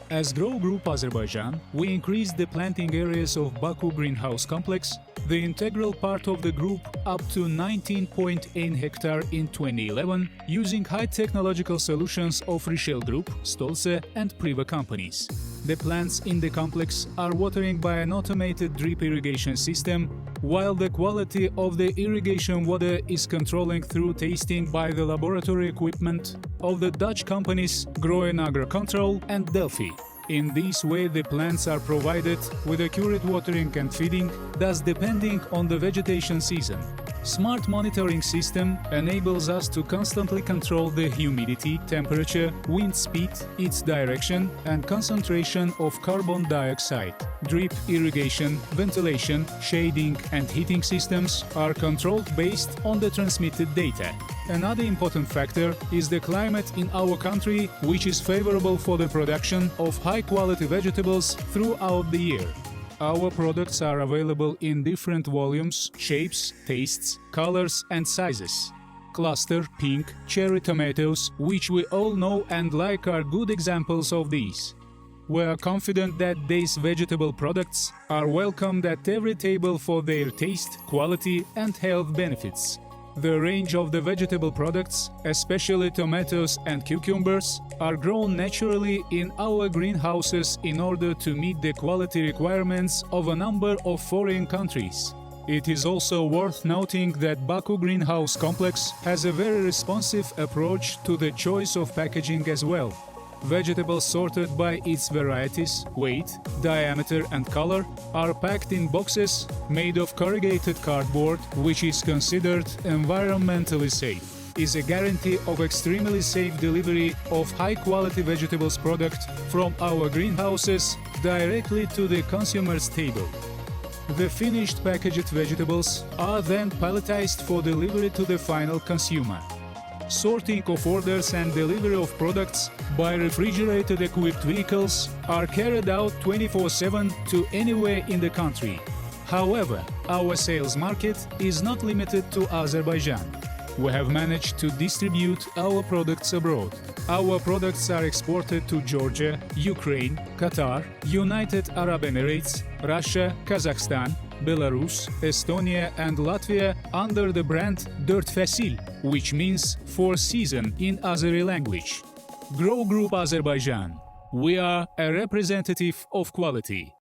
As Grow Group Azerbaijan, we increased the planting areas of Baku Greenhouse Complex, the integral part of the group, up to 19.8 hectare in 2011, using high technological solutions of Richel Group, Stolze and Priva companies. The plants in the complex are watering by an automated drip irrigation system, while the quality of the irrigation water is controlling through tasting by the laboratory equipment of the Dutch companies Groen Agro Control and Delphi. In this way, the plants are provided with accurate watering and feeding, thus depending on the vegetation season. Smart monitoring system enables us to constantly control the humidity, temperature, wind speed, its direction and concentration of carbon dioxide. Drip irrigation, ventilation, shading and heating systems are controlled based on the transmitted data. Another important factor is the climate in our country, which is favorable for the production of high-quality vegetables throughout the year. Our products are available in different volumes, shapes, tastes, colors and sizes. Cluster, pink, cherry tomatoes, which we all know and like, are good examples of these. We are confident that these vegetable products are welcomed at every table for their taste, quality and health benefits. The range of the vegetable products, especially tomatoes and cucumbers, are grown naturally in our greenhouses in order to meet the quality requirements of a number of foreign countries. It is also worth noting that Baku Greenhouse Complex has a very responsive approach to the choice of packaging as well. Vegetables sorted by its varieties, weight, diameter and color are packed in boxes made of corrugated cardboard, which is considered environmentally safe. Is a guarantee of extremely safe delivery of high-quality vegetables product from our greenhouses directly to the consumer's table. The finished packaged vegetables are then palletized for delivery to the final consumer. Sorting of orders and delivery of products by refrigerated-equipped vehicles are carried out 24/7 to anywhere in the country. However, our sales market is not limited to Azerbaijan. We have managed to distribute our products abroad. Our products are exported to Georgia, Ukraine, Qatar, United Arab Emirates, Russia, Kazakhstan, Belarus, Estonia and Latvia under the brand Dört Fasil, which means four season in Azeri language. Grow Group Azerbaijan. We are a representative of quality.